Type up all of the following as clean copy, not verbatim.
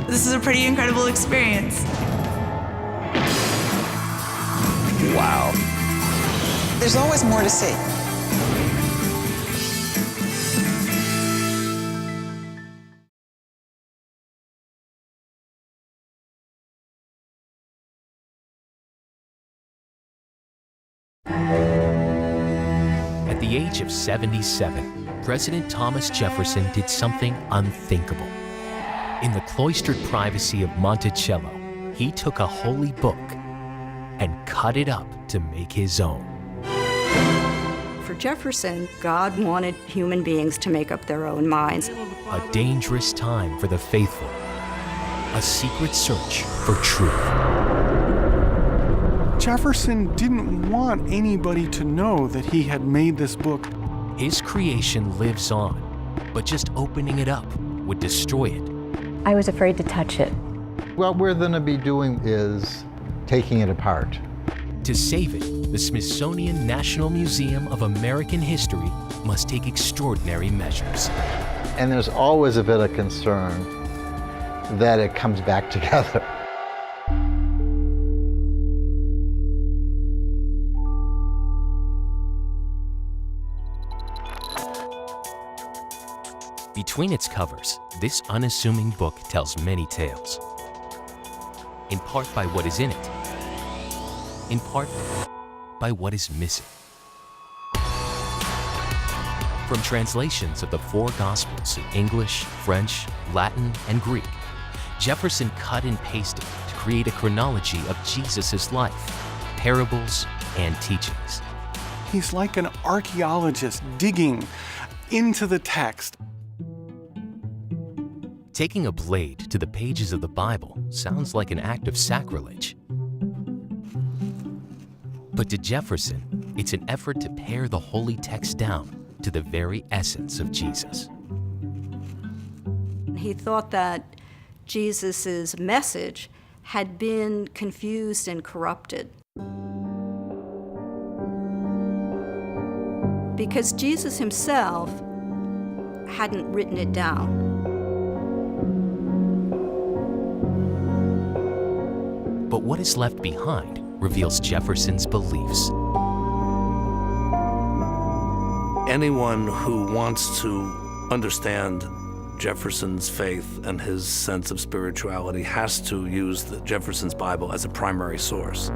This is a pretty incredible experience. Wow. There's always more to see. At the age of 77, President Thomas Jefferson did something unthinkable. In the cloistered privacy of Monticello, he took a holy book and cut it up to make his own. For Jefferson, God wanted human beings to make up their own minds. A dangerous time for the faithful. A secret search for truth. Jefferson didn't want anybody to know that he had made this book. His creation lives on, but just opening it up would destroy it. I was afraid to touch it. What we're going to be doing is taking it apart. To save it, the Smithsonian National Museum of American History must take extraordinary measures. And there's always a bit of concern that it comes back together. Between its covers, this unassuming book tells many tales. In part by what is in it, in part by what is missing. From translations of the four Gospels in English, French, Latin, and Greek, Jefferson cut and pasted to create a chronology of Jesus' life, parables, and teachings. He's like an archaeologist digging into the text. Taking a blade to the pages of the Bible sounds like an act of sacrilege. But to Jefferson, it's an effort to pare the holy text down to the very essence of Jesus. He thought that Jesus' message had been confused and corrupted. Because Jesus himself hadn't written it down. But what is left behind reveals Jefferson's beliefs. Anyone who wants to understand Jefferson's faith and his sense of spirituality has to use Jefferson's Bible as a primary source.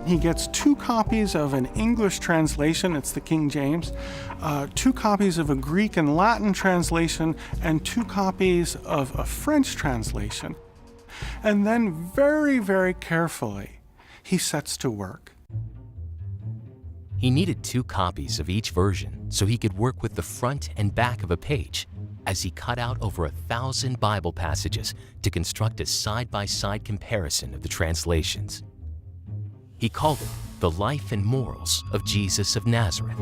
He gets 2 copies of an English translation, it's the King James, 2 copies of a Greek and Latin translation, and 2 copies of a French translation. And then very, very carefully, he sets to work. He needed 2 copies of each version so he could work with the front and back of a page as he cut out over 1,000 Bible passages to construct a side-by-side comparison of the translations. He called it the life and morals of Jesus of Nazareth.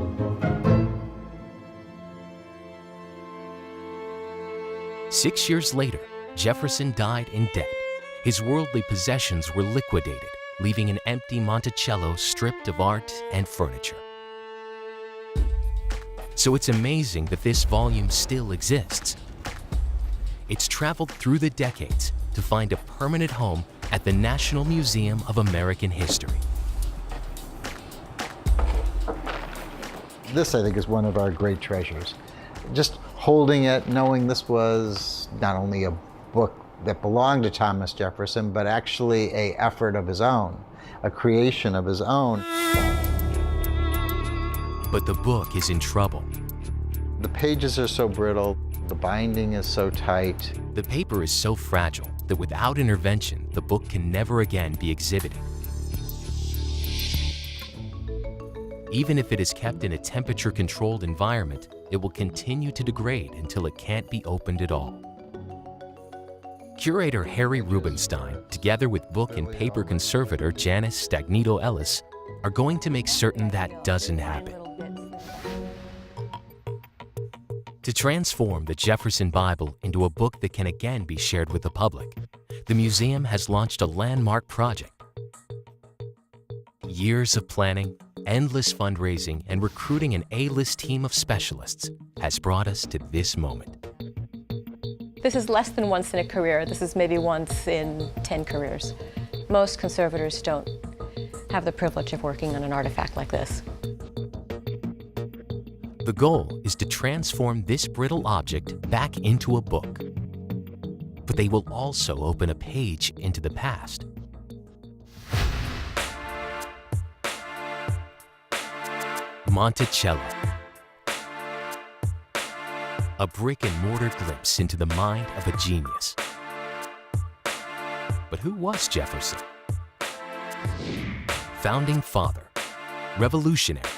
Six years later, Jefferson died in debt. His worldly possessions were liquidated, leaving an empty Monticello stripped of art and furniture. So it's amazing that this volume still exists. It's traveled through the decades to find a permanent home at the National Museum of American History. This, I think, is one of our great treasures. Just holding it, knowing this was not only a book that belonged to Thomas Jefferson, but actually an effort of his own, a creation of his own. But the book is in trouble. The pages are so brittle, the binding is so tight. The paper is so fragile that without intervention, the book can never again be exhibited. Even if it is kept in a temperature-controlled environment, it will continue to degrade until it can't be opened at all. Curator Harry Rubenstein, together with book and paper conservator Janice Stagnito-Ellis, are going to make certain that doesn't happen. To transform the Jefferson Bible into a book that can again be shared with the public, the museum has launched a landmark project. Years of planning, endless fundraising, and recruiting an A-list team of specialists has brought us to this moment. This is less than once in a career. This is maybe once in 10 careers. Most conservators don't have the privilege of working on an artifact like this. The goal is to transform this brittle object back into a book. But they will also open a page into the past. Monticello. A brick-and-mortar glimpse into the mind of a genius. But who was Jefferson? Founding father, revolutionary,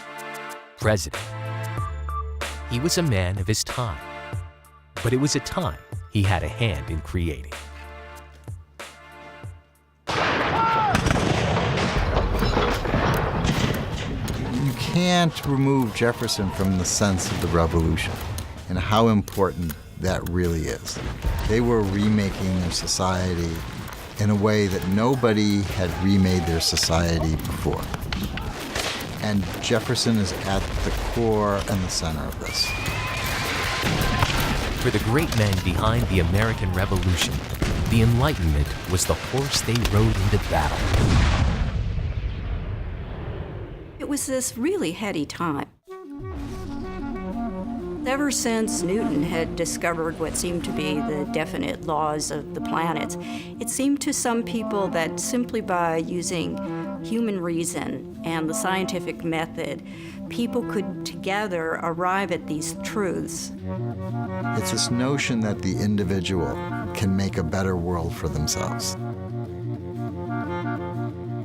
president. He was a man of his time, but it was a time he had a hand in creating. You can't remove Jefferson from the sense of the revolution and how important that really is. They were remaking their society in a way that nobody had remade their society before. And Jefferson is at the core and the center of this. For the great men behind the American Revolution, the Enlightenment was the horse they rode into battle. It was this really heady time. Ever since Newton had discovered what seemed to be the definite laws of the planets, it seemed to some people that simply by using human reason and the scientific method, people could together arrive at these truths. It's this notion that the individual can make a better world for themselves.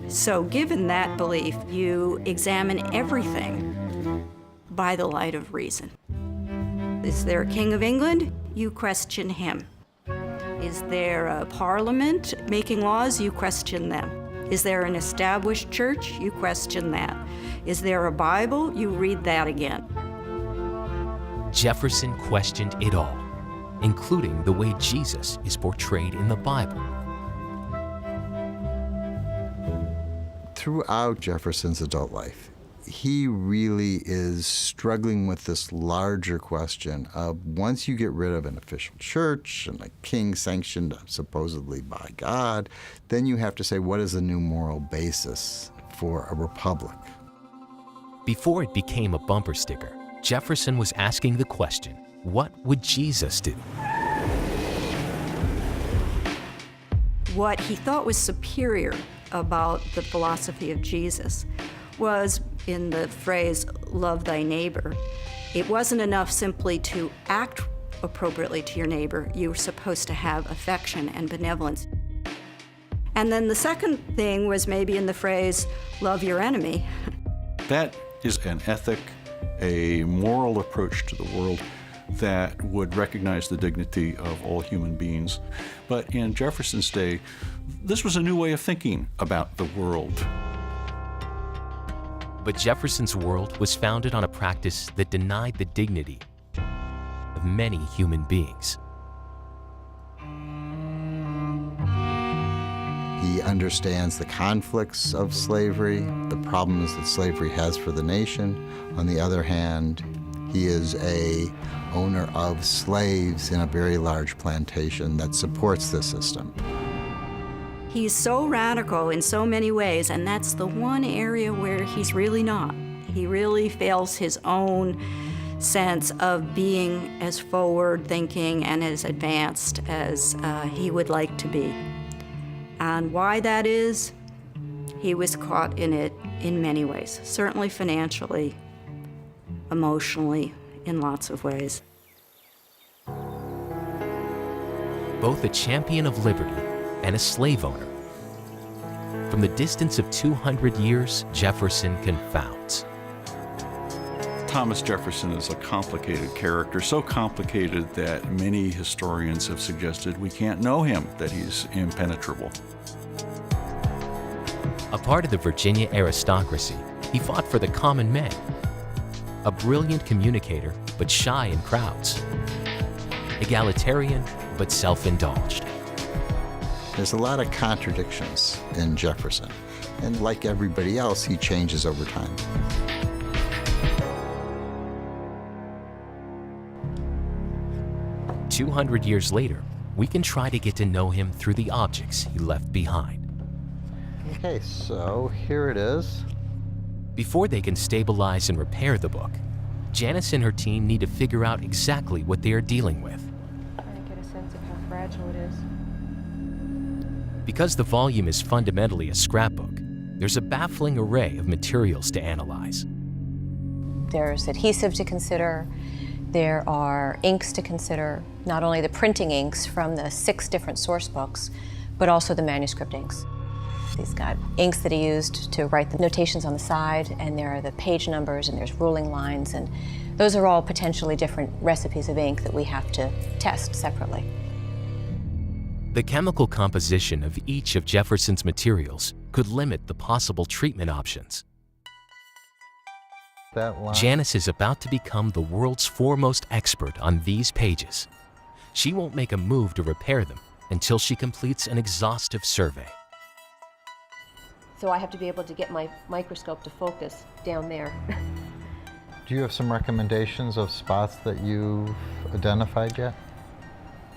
So given that belief, you examine everything by the light of reason. Is there a King of England? You question him. Is there a parliament making laws? You question them. Is there an established church? You question that. Is there a Bible? You read that again. Jefferson questioned it all, including the way Jesus is portrayed in the Bible. Throughout Jefferson's adult life, he really is struggling with this larger question of once you get rid of an official church and a king sanctioned supposedly by God, then you have to say, what is the new moral basis for a republic? Before it became a bumper sticker, Jefferson was asking the question, what would Jesus do? What he thought was superior about the philosophy of Jesus was in the phrase, love thy neighbor. It wasn't enough simply to act appropriately to your neighbor. You were supposed to have affection and benevolence. And then the second thing was maybe in the phrase, love your enemy. That is an ethic, a moral approach to the world that would recognize the dignity of all human beings. But in Jefferson's day, this was a new way of thinking about the world. But Jefferson's world was founded on a practice that denied the dignity of many human beings. He understands the conflicts of slavery, the problems that slavery has for the nation. On the other hand, he is an owner of slaves in a very large plantation that supports the system. He's so radical in so many ways, and that's the one area where he's really not. He really fails his own sense of being as forward-thinking and as advanced as he would like to be. And why that is, he was caught in it in many ways, certainly financially, emotionally, in lots of ways. Both a champion of liberty and a slave owner. From the distance of 200 years, Jefferson confounds. Thomas Jefferson is a complicated character, so complicated that many historians have suggested we can't know him, that he's impenetrable. A part of the Virginia aristocracy, he fought for the common man. A brilliant communicator, but shy in crowds. Egalitarian, but self-indulged. There's a lot of contradictions in Jefferson. And like everybody else, he changes over time. "200 years later, we can try to get to know him through the objects he left behind. Okay, so here it is. Before they can stabilize and repair the book, Janice and her team need to figure out exactly what they are dealing with. Trying to get a sense of how fragile it is. Because the volume is fundamentally a scrapbook, there's a baffling array of materials to analyze. There's adhesive to consider. There are inks to consider, not only the printing inks from the 6 different source books, but also the manuscript inks. He's got inks that he used to write the notations on the side, and there are the page numbers, and there's ruling lines, and those are all potentially different recipes of ink that we have to test separately. The chemical composition of each of Jefferson's materials could limit the possible treatment options. That line. Janice is about to become the world's foremost expert on these pages. She won't make a move to repair them until she completes an exhaustive survey. So I have to be able to get my microscope to focus down there. Do you have some recommendations of spots that you've identified yet?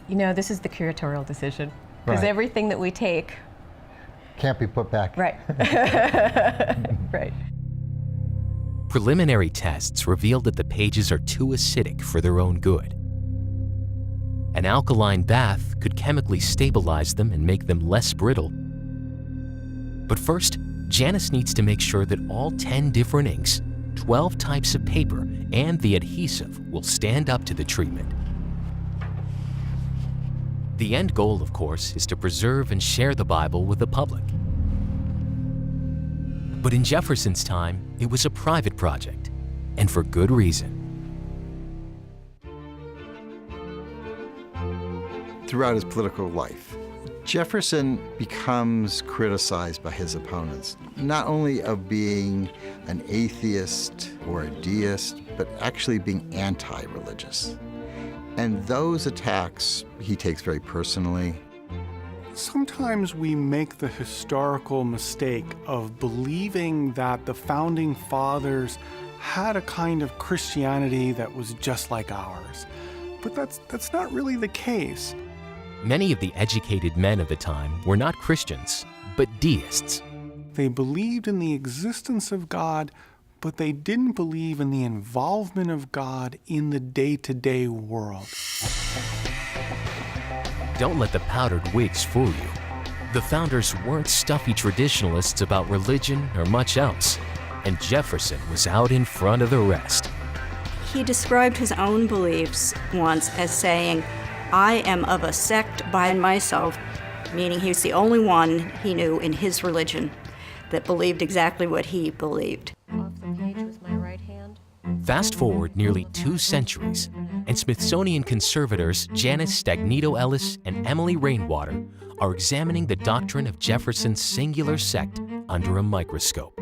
You know, this is the curatorial decision, because Right. everything that we take, Can't be put back. right, right. Preliminary tests revealed that the pages are too acidic for their own good. An alkaline bath could chemically stabilize them and make them less brittle. But first, Janice needs to make sure that all 10 different inks, 12 types of paper, and the adhesive will stand up to the treatment. The end goal, of course, is to preserve and share the Bible with the public. But in Jefferson's time, it was a private project, and for good reason. Throughout his political life, Jefferson becomes criticized by his opponents, not only of being an atheist or a deist, but actually being anti-religious. And those attacks he takes very personally. Sometimes we make the historical mistake of believing that the founding fathers had a kind of Christianity that was just like ours. But that's not really the case. Many of the educated men of the time were not Christians, but deists. They believed in the existence of God, but they didn't believe in the involvement of God in the day-to-day world. Don't let the powdered wigs fool you. The founders weren't stuffy traditionalists about religion or much else, and Jefferson was out in front of the rest. He described his own beliefs once as saying, "I am of a sect by myself," meaning he was the only one he knew in his religion that believed exactly what he believed. Off the page with my right hand. Fast forward nearly 2 centuries, and Smithsonian conservators Janice Stagnito-Ellis and Emily Rainwater are examining the doctrine of Jefferson's singular sect under a microscope.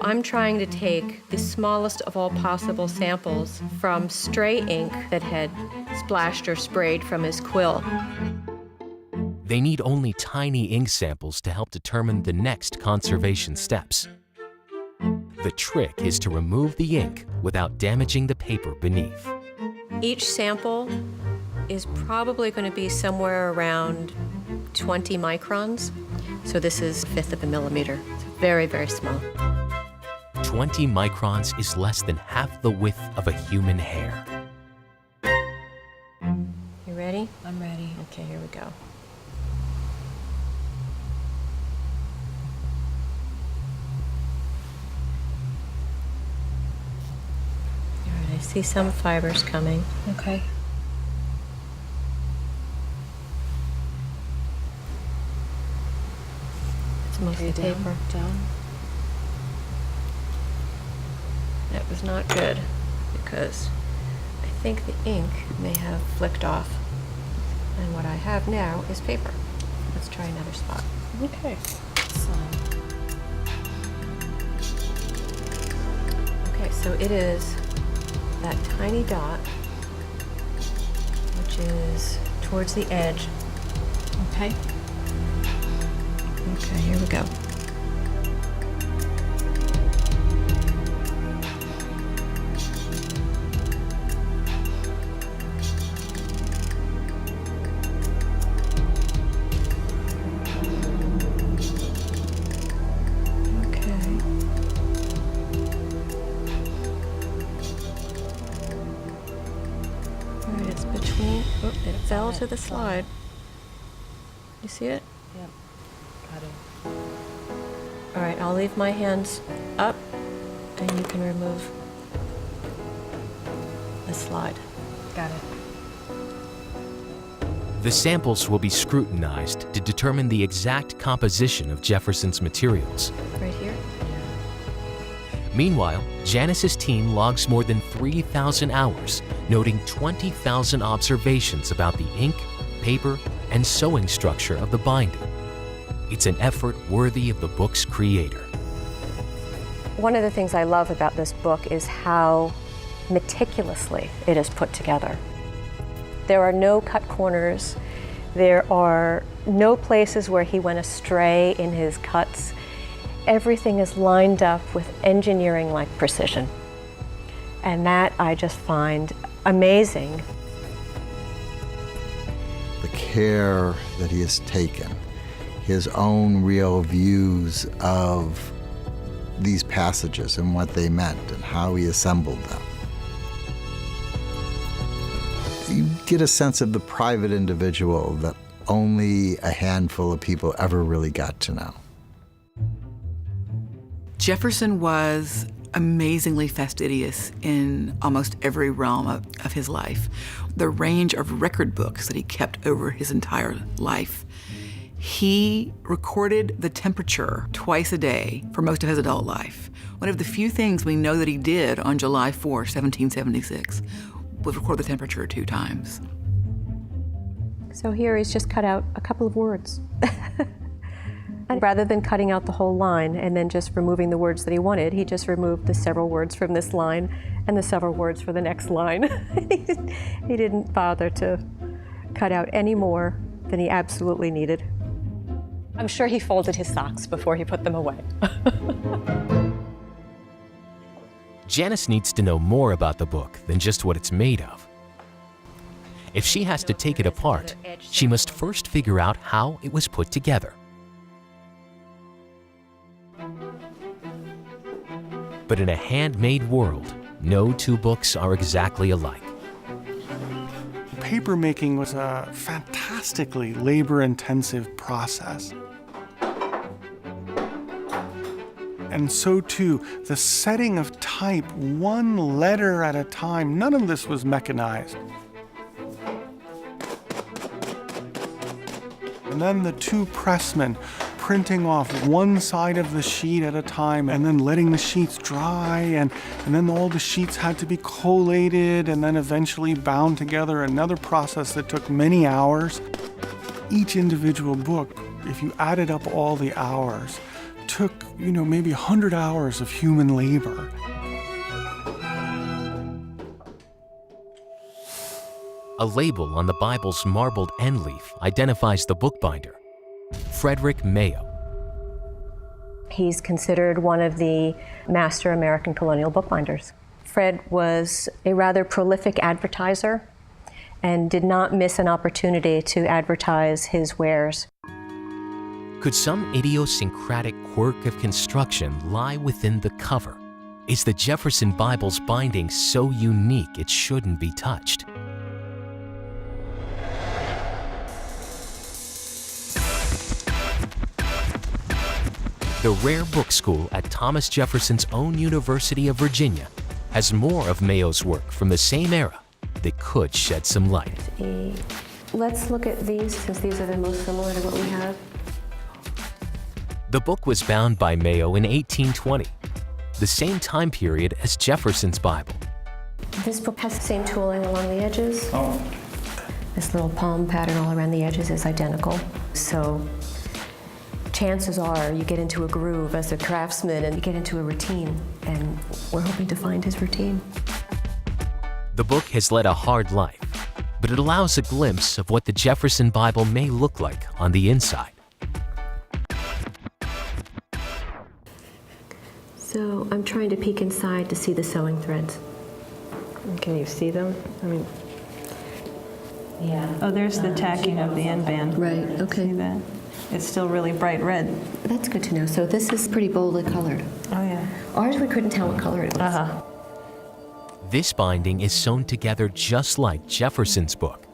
I'm trying to take the smallest of all possible samples from stray ink that had splashed or sprayed from his quill. They need only tiny ink samples to help determine the next conservation steps. The trick is to remove the ink without damaging the paper beneath. Each sample is probably going to be somewhere around 20 microns. So this is 1/5 of a millimeter. It's very, very small. 20 microns is less than half the width of a human hair. You ready? I'm ready. Okay, here we go. All right, I see some fibers coming. Okay. It's mostly paper. Down. That was not good because I think the ink may have flicked off. And what I have now is paper. Let's try another spot. Okay. Okay, so it is that tiny dot, which is towards the edge. Okay. Okay, here we go. fell to the slide. You see it? Yep. Got it. All right, I'll leave my hands up, and you can remove the slide. Got it. The samples will be scrutinized to determine the exact composition of Jefferson's materials. Right here? Meanwhile, Janice's team logs more than 3,000 hours, noting 20,000 observations about the ink, paper, and sewing structure of the binding. It's an effort worthy of the book's creator. One of the things I love about this book is how meticulously it is put together. There are no cut corners. There are no places where he went astray in his cuts. Everything is lined up with engineering-like precision. And that I just find amazing. The care that he has taken, his own real views of these passages and what they meant and how he assembled them. You get a sense of the private individual that only a handful of people ever really got to know. Jefferson was amazingly fastidious in almost every realm of his life. The range of record books that he kept over his entire life. He recorded the temperature twice a day for most of his adult life. One of the few things we know that he did on July 4, 1776, was record the temperature 2 times. So here he's just cut out a couple of words. And rather than cutting out the whole line and then just removing the words that he wanted, he just removed the several words from this line and the several words for the next line. He didn't bother to cut out any more than he absolutely needed. I'm sure he folded his socks before he put them away. Janice needs to know more about the book than just what it's made of. If she has to take it apart, she must first figure out how it was put together. But in a handmade world, no 2 books are exactly alike. Paper making was a fantastically labor-intensive process. And so too, the setting of type, 1 letter at a time, none of this was mechanized. And then the 2 pressmen printing off 1 side of the sheet at a time and then letting the sheets dry, and then all the sheets had to be collated and then eventually bound together, another process that took many hours. Each individual book, if you added up all the hours, took, maybe 100 hours of human labor. A label on the Bible's marbled end leaf identifies the bookbinder, Frederick Mayo. He's considered one of the master American colonial bookbinders. Fred was a rather prolific advertiser and did not miss an opportunity to advertise his wares. Could some idiosyncratic quirk of construction lie within the cover? Is the Jefferson Bible's binding so unique it shouldn't be touched? The Rare Book School at Thomas Jefferson's own University of Virginia has more of Mayo's work from the same era that could shed some light. Let's look at these, since these are the most similar to what we have. The book was bound by Mayo in 1820, the same time period as Jefferson's Bible. This book has the same tooling along the edges. Oh. This little palm pattern all around the edges is identical. So chances are you get into a groove as a craftsman and you get into a routine, and we're hoping to find his routine. The book has led a hard life, but it allows a glimpse of what the Jefferson Bible may look like on the inside. So I'm trying to peek inside to see the sewing threads. Can you see them? Yeah. Oh, there's the tacking of the end band. Right, okay. See that? It's still really bright red. That's good to know. So this is pretty boldly colored. Oh, yeah. Ours, we couldn't tell what color it was. Uh-huh. This binding is sewn together just like Jefferson's book.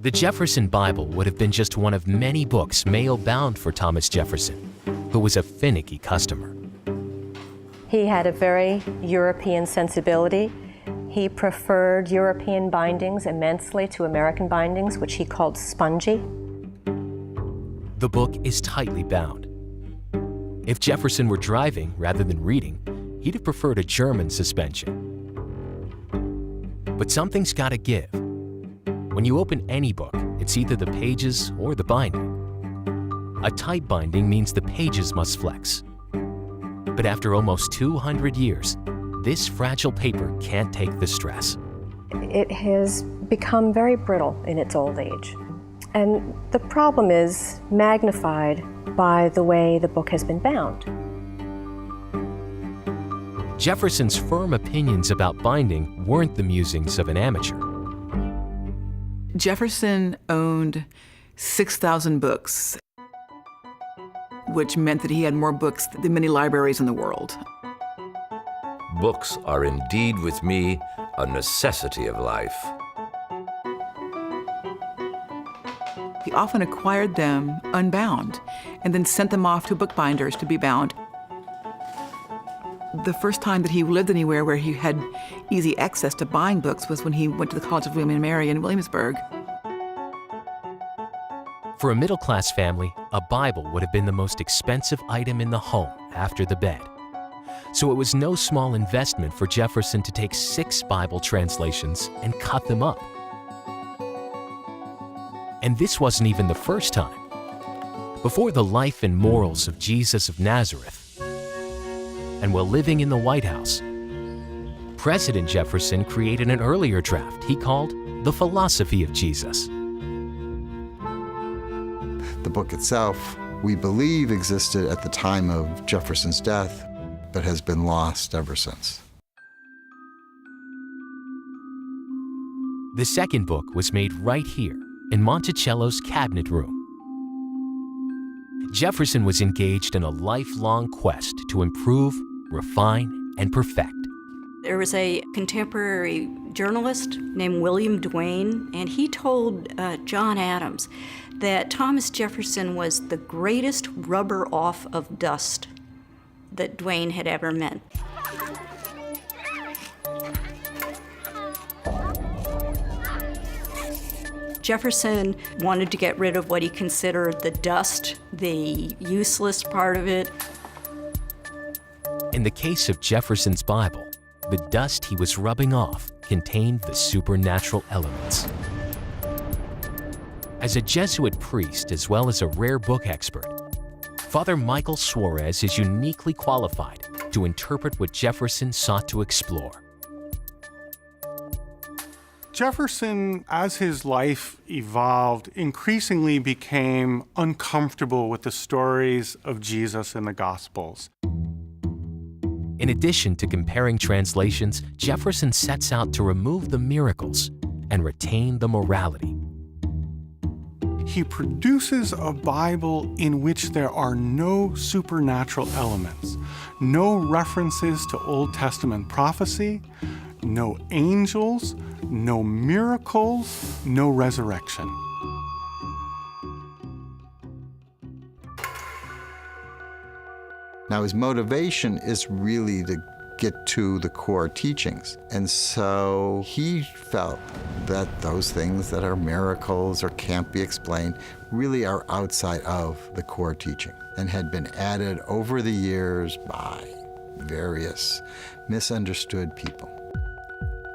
The Jefferson Bible would have been just one of many books mail-bound for Thomas Jefferson, who was a finicky customer. He had a very European sensibility. He preferred European bindings immensely to American bindings, which he called spongy. The book is tightly bound. If Jefferson were driving rather than reading, he'd have preferred a German suspension. But something's got to give. When you open any book, it's either the pages or the binding. A tight binding means the pages must flex. But after almost 200 years, this fragile paper can't take the stress. It has become very brittle in its old age. And the problem is magnified by the way the book has been bound. Jefferson's firm opinions about binding weren't the musings of an amateur. Jefferson owned 6,000 books, which meant that he had more books than many libraries in the world. Books are indeed with me a necessity of life. He often acquired them unbound and then sent them off to bookbinders to be bound. The first time that he lived anywhere where he had easy access to buying books was when he went to the College of William and Mary in Williamsburg. For a middle-class family, a Bible would have been the most expensive item in the home after the bed. So it was no small investment for Jefferson to take 6 Bible translations and cut them up. And this wasn't even the first time. Before the life and morals of Jesus of Nazareth, and while living in the White House, President Jefferson created an earlier draft he called The Philosophy of Jesus. The book itself, we believe, existed at the time of Jefferson's death, but has been lost ever since. The second book was made right here in Monticello's cabinet room. Jefferson was engaged in a lifelong quest to improve, refine, and perfect. There was a contemporary journalist named William Duane, and he told John Adams that Thomas Jefferson was the greatest rubber off of dust that Duane had ever met. Jefferson wanted to get rid of what he considered the dust, the useless part of it. In the case of Jefferson's Bible, the dust he was rubbing off contained the supernatural elements. As a Jesuit priest as well as a rare book expert, Father Michael Suarez is uniquely qualified to interpret what Jefferson sought to explore. Jefferson, as his life evolved, increasingly became uncomfortable with the stories of Jesus in the Gospels. In addition to comparing translations, Jefferson sets out to remove the miracles and retain the morality. He produces a Bible in which there are no supernatural elements, no references to Old Testament prophecy, no angels, no miracles, no resurrection. Now, his motivation is really to get to the core teachings. And so he felt that those things that are miracles or can't be explained really are outside of the core teaching and had been added over the years by various misunderstood people.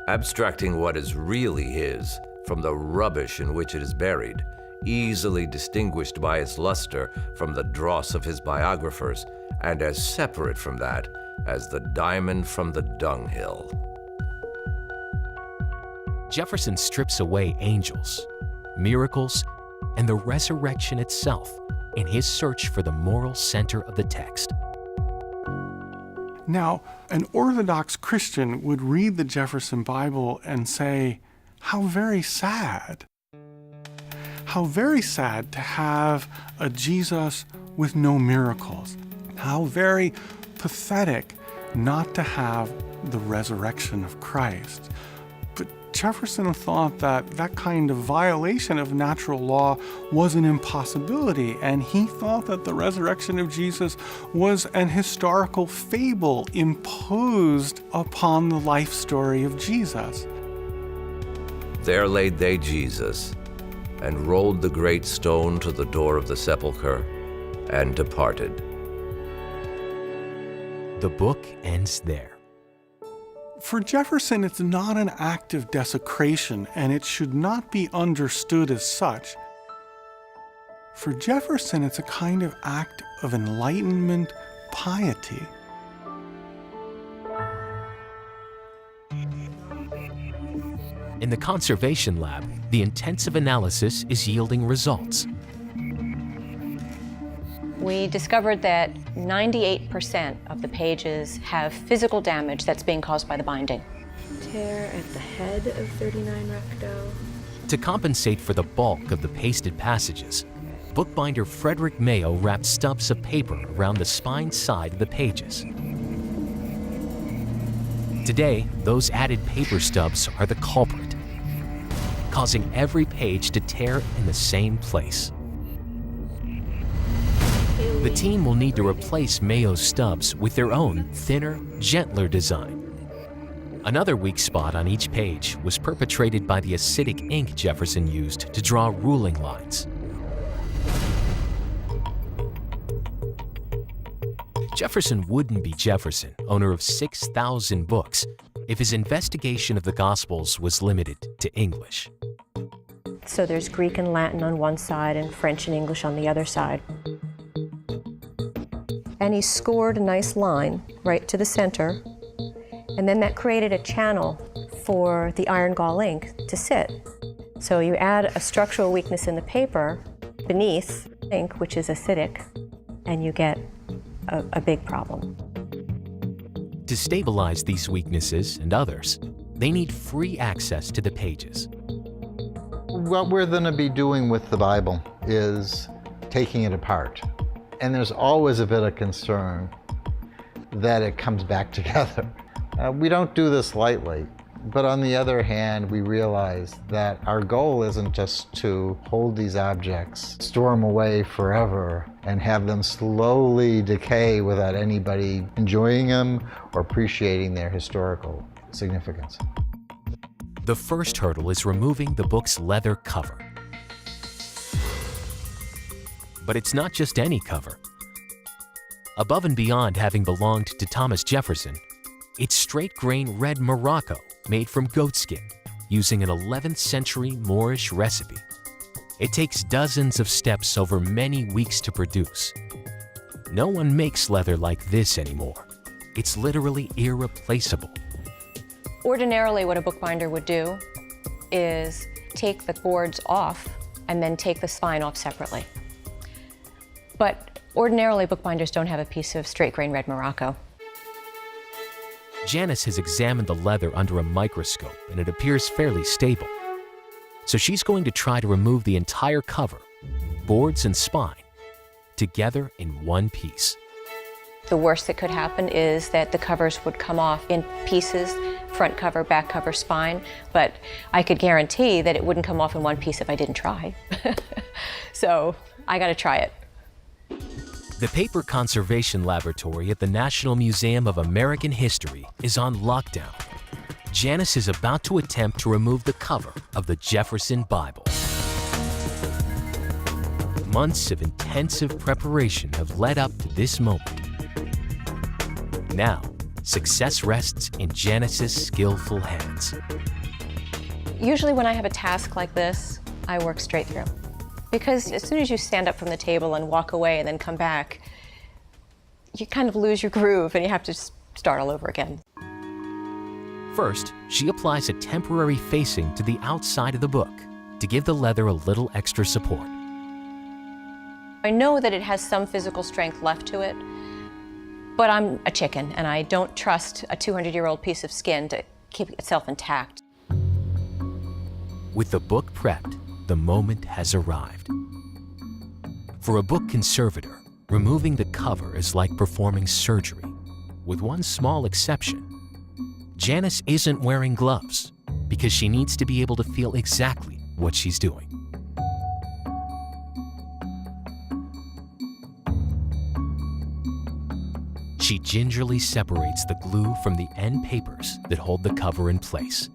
Abstracting what is really his from the rubbish in which it is buried, easily distinguished by its luster from the dross of his biographers, and as separate from that as the diamond from the dunghill. Jefferson strips away angels, miracles, and the resurrection itself in his search for the moral center of the text. Now, an Orthodox Christian would read the Jefferson Bible and say, how very sad. How very sad to have a Jesus with no miracles. How very pathetic not to have the resurrection of Christ. But Jefferson thought that that kind of violation of natural law was an impossibility, and he thought that the resurrection of Jesus was an historical fable imposed upon the life story of Jesus. There laid they Jesus, and rolled the great stone to the door of the sepulchre, and departed. The book ends there. For Jefferson, it's not an act of desecration, and it should not be understood as such. For Jefferson, it's a kind of act of enlightenment piety. In the conservation lab, the intensive analysis is yielding results. We discovered that 98% of the pages have physical damage that's being caused by the binding. Tear at the head of 39 recto. To compensate for the bulk of the pasted passages, bookbinder Frederick Mayo wrapped stubs of paper around the spine side of the pages. Today, those added paper stubs are the culprit, causing every page to tear in the same place. The team will need to replace Mayo's stubs with their own thinner, gentler design. Another weak spot on each page was perpetrated by the acidic ink Jefferson used to draw ruling lines. Jefferson wouldn't be Jefferson, owner of 6,000 books, if his investigation of the Gospels was limited to English. So there's Greek and Latin on one side and French and English on the other side. And he scored a nice line right to the center, and then that created a channel for the iron gall ink to sit. So you add a structural weakness in the paper beneath ink, which is acidic, and you get a big problem. To stabilize these weaknesses and others, they need free access to the pages. What we're going to be doing with the Bible is taking it apart. And there's always a bit of concern that it comes back together. We don't do this lightly, but on the other hand, we realize that our goal isn't just to hold these objects, store them away forever, and have them slowly decay without anybody enjoying them or appreciating their historical significance. The first hurdle is removing the book's leather cover. But it's not just any cover. Above and beyond having belonged to Thomas Jefferson, it's straight-grain red Morocco made from goatskin using an 11th century Moorish recipe. It takes dozens of steps over many weeks to produce. No one makes leather like this anymore. It's literally irreplaceable. Ordinarily, what a bookbinder would do is take the boards off and then take the spine off separately. But ordinarily, bookbinders don't have a piece of straight-grain red Morocco. Janice has examined the leather under a microscope, and it appears fairly stable. So she's going to try to remove the entire cover, boards and spine, together in one piece. The worst that could happen is that the covers would come off in pieces, front cover, back cover, spine, but I could guarantee that it wouldn't come off in one piece if I didn't try. So I gotta try it. The Paper Conservation Laboratory at the National Museum of American History is on lockdown. Janice is about to attempt to remove the cover of the Jefferson Bible. Months of intensive preparation have led up to this moment. Now, success rests in Janice's skillful hands. Usually when I have a task like this, I work straight through. Because as soon as you stand up from the table and walk away and then come back, you kind of lose your groove and you have to start all over again. First, she applies a temporary facing to the outside of the book to give the leather a little extra support. I know that it has some physical strength left to it, but I'm a chicken and I don't trust a 200-year-old piece of skin to keep itself intact. With the book prepped, the moment has arrived. For a book conservator, removing the cover is like performing surgery, with one small exception. Janice isn't wearing gloves because she needs to be able to feel exactly what she's doing. She gingerly separates the glue from the end papers that hold the cover in place.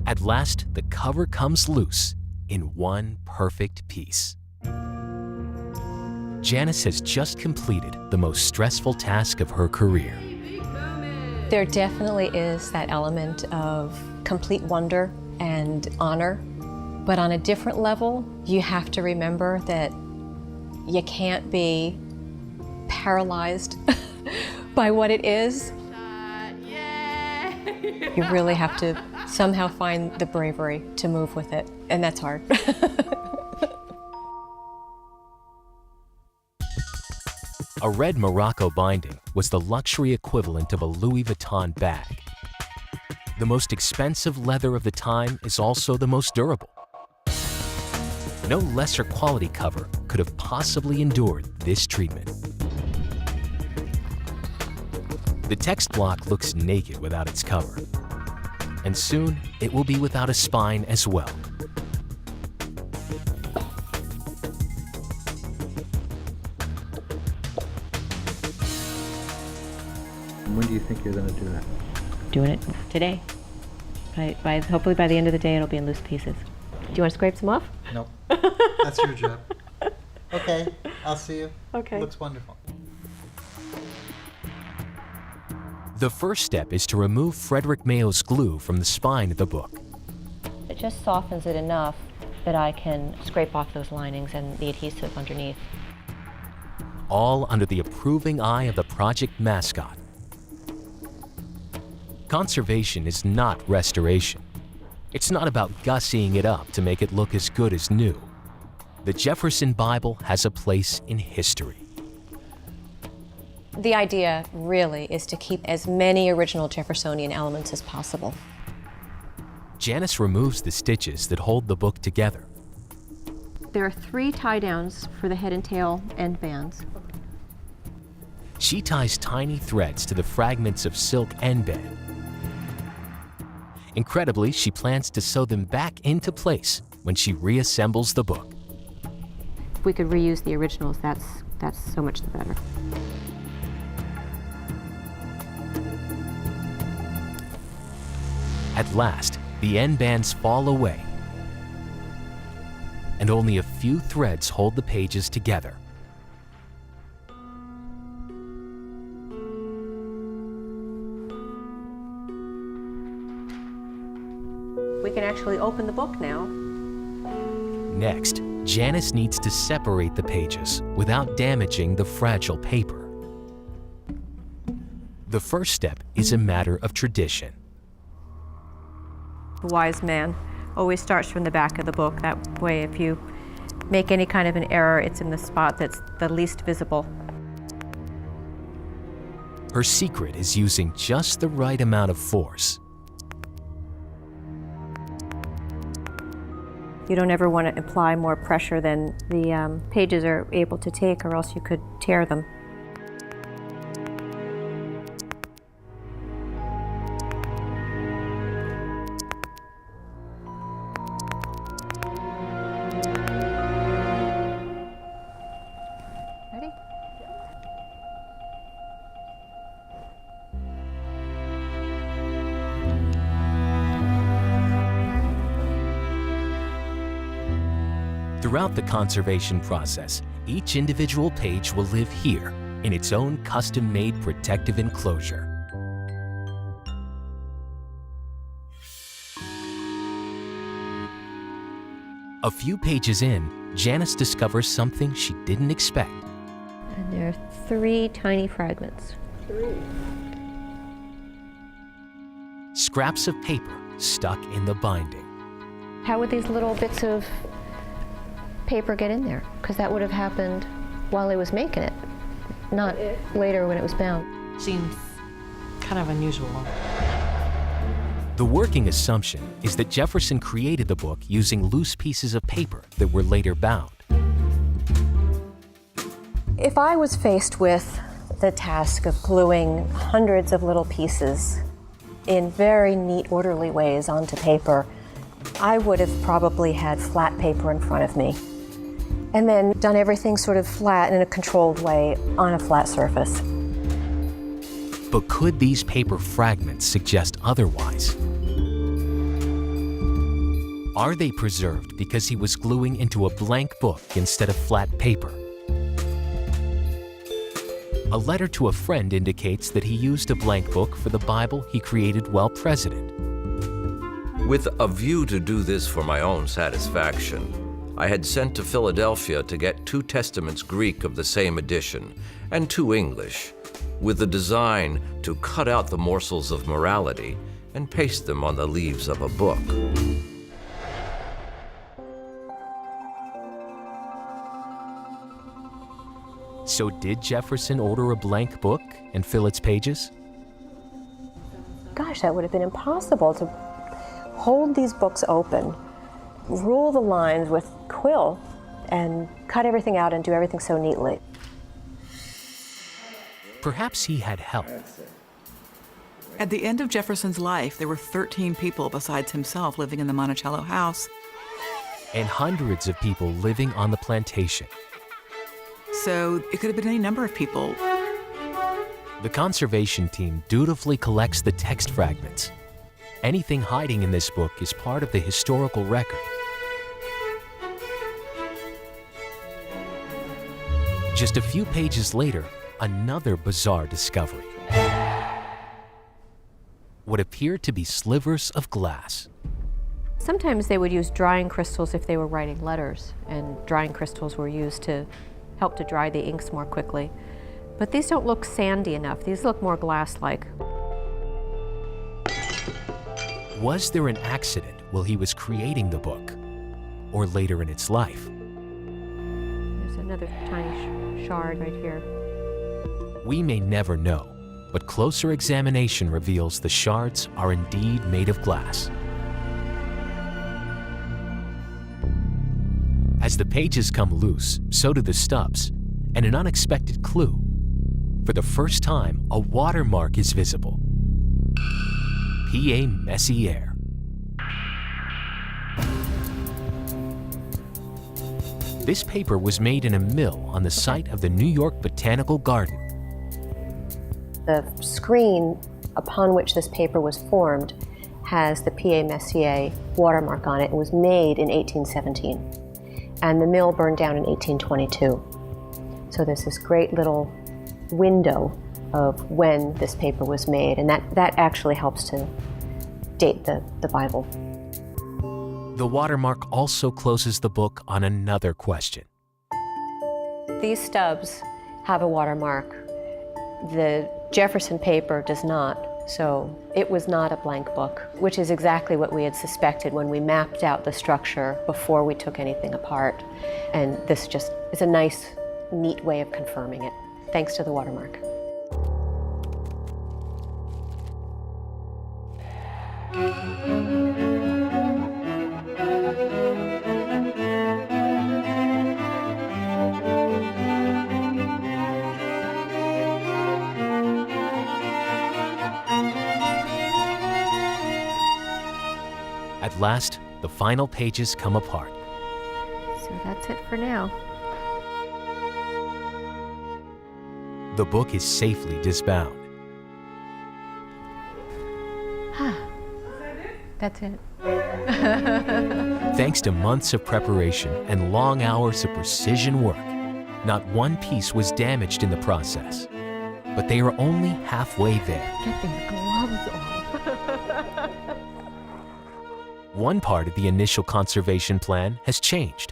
At last, the cover comes loose in one perfect piece. Janice has just completed the most stressful task of her career. There definitely is that element of complete wonder and honor, but on a different level, you have to remember that you can't be paralyzed by what it is. You really have to somehow find the bravery to move with it, and that's hard. A red Morocco binding was the luxury equivalent of a Louis Vuitton bag. The most expensive leather of the time is also the most durable. No lesser quality cover could have possibly endured this treatment. The text block looks naked without its cover, and soon it will be without a spine as well. When do you think you're going to do that? Doing it today. Hopefully by the end of the day it'll be in loose pieces. Do you want to scrape some off? Nope. That's your job. Okay, I'll see you. Okay. Looks wonderful. The first step is to remove Frederick Mayo's glue from the spine of the book. It just softens it enough that I can scrape off those linings and the adhesive underneath. All under the approving eye of the project mascot. Conservation is not restoration. It's not about gussying it up to make it look as good as new. The Jefferson Bible has a place in history. The idea really is to keep as many original Jeffersonian elements as possible. Janice removes the stitches that hold the book together. There are 3 tie downs for the head and tail end bands. She ties tiny threads to the fragments of silk end band. Incredibly, she plans to sew them back into place when she reassembles the book. If we could reuse the originals, that's so much the better. At last, the end bands fall away, and only a few threads hold the pages together. We can actually open the book now. Next, Janice needs to separate the pages without damaging the fragile paper. The first step is a matter of tradition. The wise man always starts from the back of the book. That way, if you make any kind of an error, it's in the spot that's the least visible. Her secret is using just the right amount of force. You don't ever want to apply more pressure than the pages are able to take, or else you could tear them. Ready? Throughout the conservation process, each individual page will live here in its own custom-made protective enclosure. A few pages in, Janice discovers something she didn't expect. And there are 3 tiny fragments. Scraps of paper stuck in the binding. How would these little bits of paper get in there? Because that would have happened while he was making it, not later when it was bound. Seems kind of unusual. The working assumption is that Jefferson created the book using loose pieces of paper that were later bound. If I was faced with the task of gluing hundreds of little pieces in very neat, orderly ways onto paper, I would have probably had flat paper in front of me and then done everything sort of flat in a controlled way on a flat surface. But could these paper fragments suggest otherwise? Are they preserved because he was gluing into a blank book instead of flat paper? A letter to a friend indicates that he used a blank book for the Bible he created while president. With a view to do this for my own satisfaction, I had sent to Philadelphia to get 2 Testaments Greek of the same edition and 2 English, with the design to cut out the morsels of morality and paste them on the leaves of a book. So did Jefferson order a blank book and fill its pages? Gosh, that would have been impossible to hold these books open, rule the lines with quill, and cut everything out and do everything so neatly. Perhaps he had help. At the end of Jefferson's life, there were 13 people besides himself living in the Monticello house. And hundreds of people living on the plantation. So it could have been any number of people. The conservation team dutifully collects the text fragments. Anything hiding in this book is part of the historical record. Just a few pages later, another bizarre discovery. What appeared to be slivers of glass. Sometimes they would use drying crystals if they were writing letters, and drying crystals were used to help to dry the inks more quickly. But these don't look sandy enough. These look more glass-like. Was there an accident while he was creating the book, or later in its life? There's another tiny shard right here. We may never know, but closer examination reveals the shards are indeed made of glass. As the pages come loose, so do the stubs, and an unexpected clue. For the first time, a watermark is visible. P.A. Messier. This paper was made in a mill on the site of the New York Botanical Garden. The screen upon which this paper was formed has the P.A. Messier watermark on it. It was made in 1817. And the mill burned down in 1822. So there's this great little window of when this paper was made, and that actually helps to date the Bible. The watermark also closes the book on another question. These stubs have a watermark. The Jefferson paper does not, so it was not a blank book, which is exactly what we had suspected when we mapped out the structure before we took anything apart. And this just is a nice, neat way of confirming it, thanks to the watermark. At last, the final pages come apart. So that's it for now. The book is safely disbound. That's it. Thanks to months of preparation and long hours of precision work, not one piece was damaged in the process. But they are only halfway there. Get the gloves on. One part of the initial conservation plan has changed.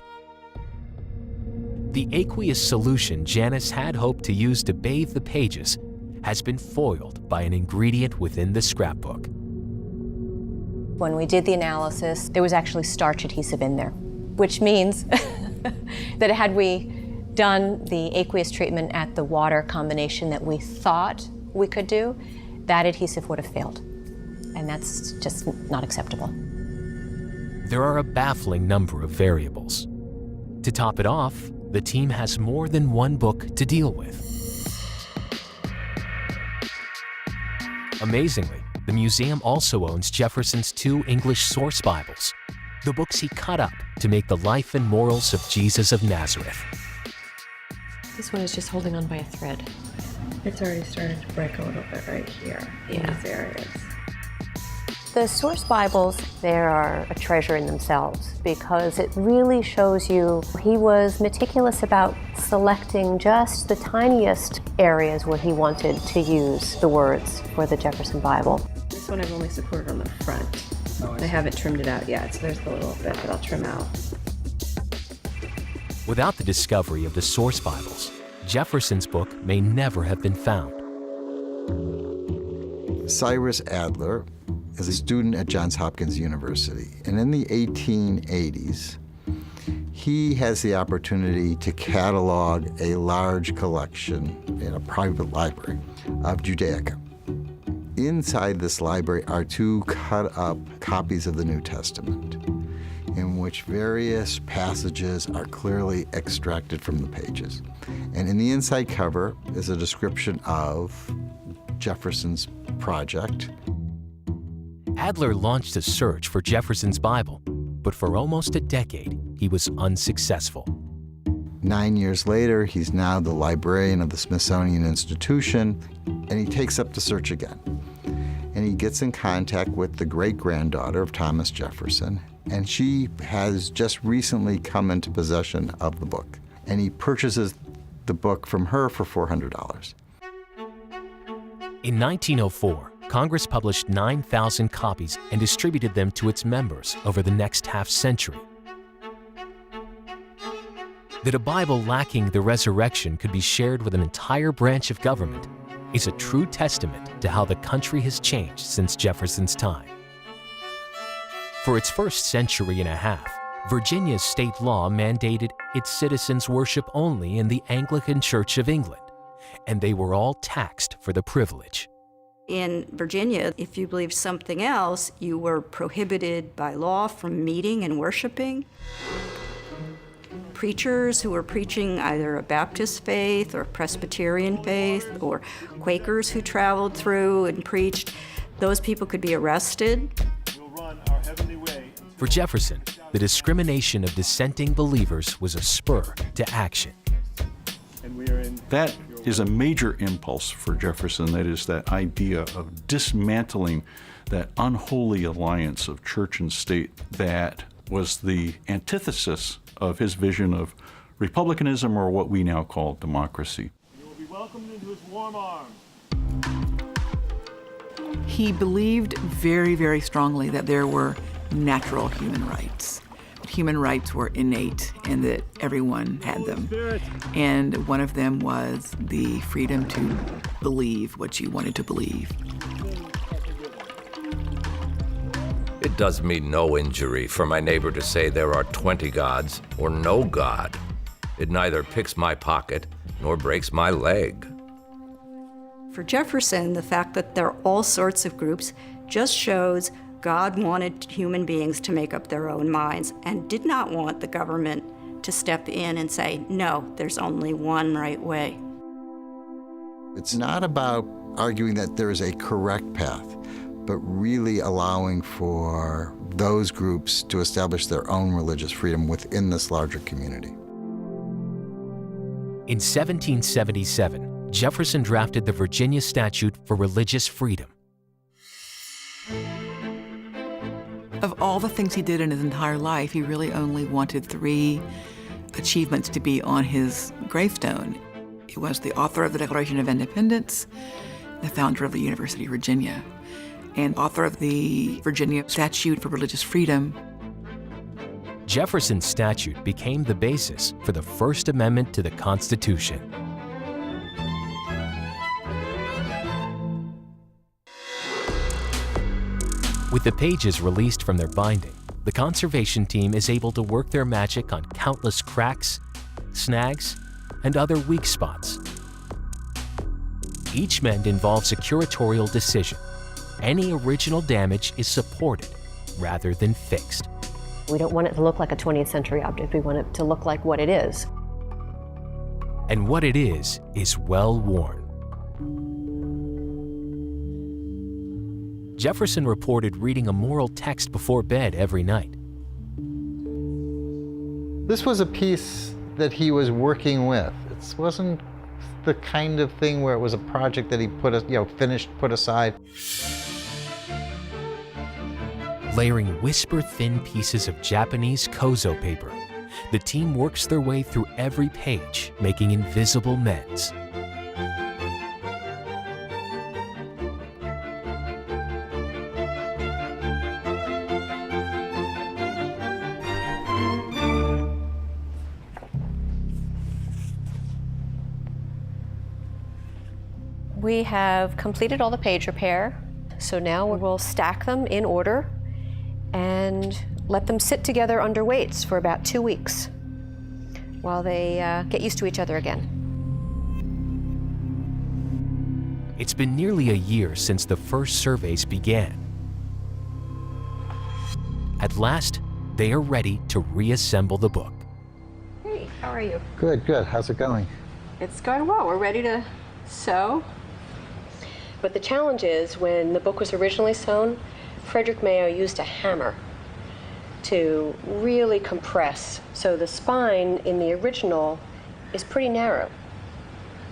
The aqueous solution Janice had hoped to use to bathe the pages has been foiled by an ingredient within the scrapbook. When we did the analysis, there was actually starch adhesive in there, which means that had we done the aqueous treatment at the water combination that we thought we could do, that adhesive would have failed. And that's just not acceptable. There are a baffling number of variables. To top it off, the team has more than one book to deal with. Amazingly, the museum also owns Jefferson's 2 English source Bibles, the books he cut up to make the life and morals of Jesus of Nazareth. This one is just holding on by a thread. It's already started to break a little bit right here in these areas. The source Bibles, they are a treasure in themselves because it really shows you he was meticulous about selecting just the tiniest areas where he wanted to use the words for the Jefferson Bible. This one I've only supported on the front. I haven't trimmed it out yet, so there's the little bit that I'll trim out. Without the discovery of the source Bibles, Jefferson's book may never have been found. Cyrus Adler is a student at Johns Hopkins University, and in the 1880s, he has the opportunity to catalog a large collection in a private library of Judaica. Inside this library are 2 cut-up copies of the New Testament, in which various passages are clearly extracted from the pages. And in the inside cover is a description of Jefferson's project. Adler launched a search for Jefferson's Bible, but for almost a decade, he was unsuccessful. 9 years later, he's now the librarian of the Smithsonian Institution, and he takes up the search again. And he gets in contact with the great-granddaughter of Thomas Jefferson, and she has just recently come into possession of the book. And he purchases the book from her for $400. In 1904, Congress published 9,000 copies and distributed them to its members over the next half-century. That a Bible lacking the resurrection could be shared with an entire branch of government is a true testament to how the country has changed since Jefferson's time. For its first century and a half, Virginia's state law mandated its citizens worship only in the Anglican Church of England, and they were all taxed for the privilege. In Virginia, if you believed something else, you were prohibited by law from meeting and worshiping. Preachers who were preaching either a Baptist faith or Presbyterian faith, or Quakers who traveled through and preached, those people could be arrested. For Jefferson, the discrimination of dissenting believers was a spur to action. That is a major impulse for Jefferson. That is that idea of dismantling that unholy alliance of church and state that was the antithesis of his vision of republicanism, or what we now call democracy. You will be welcomed into his warm arms. He believed very, very strongly that there were natural human rights. Human rights were innate and that everyone had them. And one of them was the freedom to believe what you wanted to believe. It does me no injury for my neighbor to say there are 20 gods or no God. It neither picks my pocket nor breaks my leg. For Jefferson, the fact that there are all sorts of groups just shows God wanted human beings to make up their own minds and did not want the government to step in and say, no, there's only one right way. It's not about arguing that there is a correct path, but really allowing for those groups to establish their own religious freedom within this larger community. In 1777, Jefferson drafted the Virginia Statute for Religious Freedom. Of all the things he did in his entire life, he really only wanted 3 achievements to be on his gravestone. He was the author of the Declaration of Independence, the founder of the University of Virginia, and author of the Virginia Statute for Religious Freedom. Jefferson's statute became the basis for the First Amendment to the Constitution. With the pages released from their binding, the conservation team is able to work their magic on countless cracks, snags, and other weak spots. Each mend involves a curatorial decision. Any original damage is supported rather than fixed. We don't want it to look like a 20th century object. We want it to look like what it is. And what it is well worn. Jefferson reported reading a moral text before bed every night. This was a piece that he was working with. It wasn't the kind of thing where it was a project that he finished, put aside. Layering whisper-thin pieces of Japanese kozo paper, the team works their way through every page, making invisible mends. We have completed all the page repair, so now we'll stack them in order and let them sit together under weights for about 2 weeks while they get used to each other again. It's been nearly a year since the first surveys began. At last, they are ready to reassemble the book. Hey, how are you? Good, good. How's it going? It's going well. We're ready to sew. But the challenge is, when the book was originally sewn, Frederick Mayo used a hammer to really compress. So the spine in the original is pretty narrow.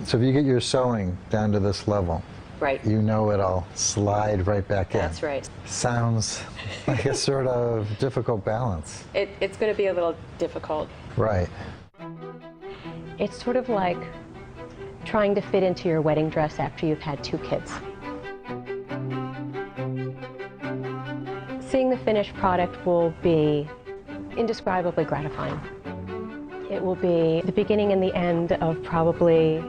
So if you get your sewing down to this level, Right. you know it'll slide right back in. That's right. Sounds like a sort of difficult balance. It's going to be a little difficult. Right. It's sort of like trying to fit into your wedding dress after you've had 2 kids. Seeing the finished product will be indescribably gratifying. It will be the beginning and the end of probably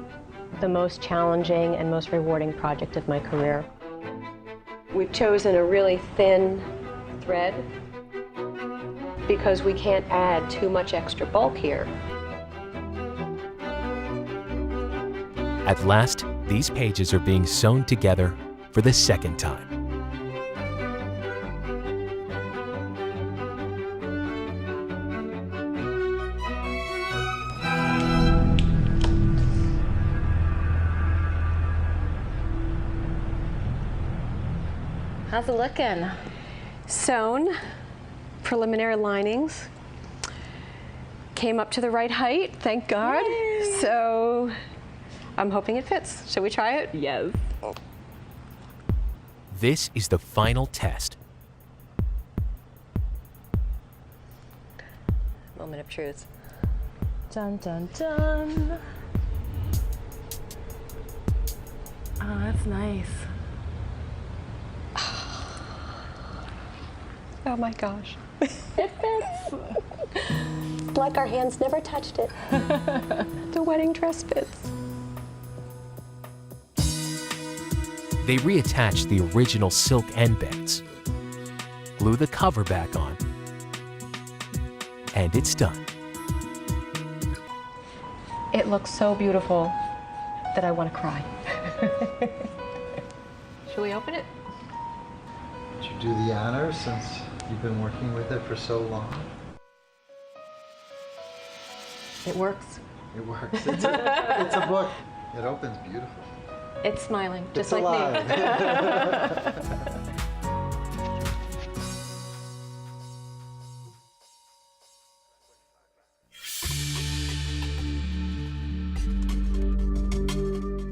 the most challenging and most rewarding project of my career. We've chosen a really thin thread because we can't add too much extra bulk here. At last, these pages are being sewn together for the second time. How's it looking? Sewn, preliminary linings, came up to the right height, thank God. Yay. So I'm hoping it fits. Shall we try it? Yes. This is the final test. Moment of truth. Dun, dun, dun. Oh, that's nice. Oh my gosh. It fits. It's like our hands never touched it. The wedding dress fits. They reattach the original silk end bands, glue the cover back on, and it's done. It looks so beautiful that I want to cry. Should we open it? Did you do the honors since you've been working with it for so long? It works. It works. It's a book. It opens beautiful. It's smiling, just It's like alive.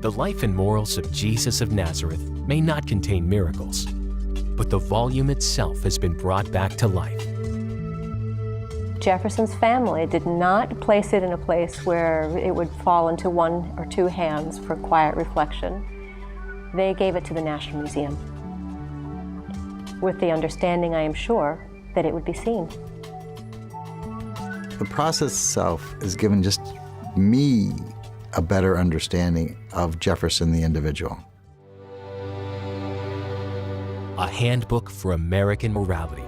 The life and morals of Jesus of Nazareth may not contain miracles, but the volume itself has been brought back to life. Jefferson's family did not place it in a place where it would fall into 1 or 2 hands for quiet reflection. They gave it to the National Museum, with the understanding, I am sure, that it would be seen. The process itself has given just me a better understanding of Jefferson the individual. A handbook for American morality,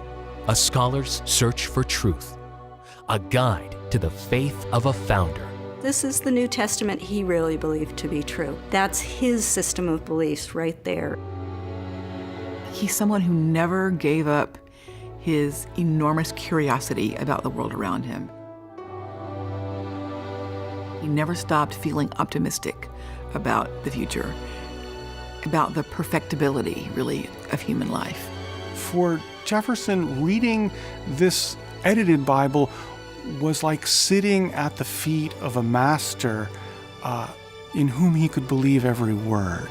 a scholar's search for truth, a guide to the faith of a founder This is the New Testament he really believed to be true. That's his system of beliefs right there. He's someone who never gave up his enormous curiosity about the world around him. He never stopped feeling optimistic about the future, about the perfectibility, really, of human life. For Jefferson, reading this edited Bible was like sitting at the feet of a master in whom he could believe every word.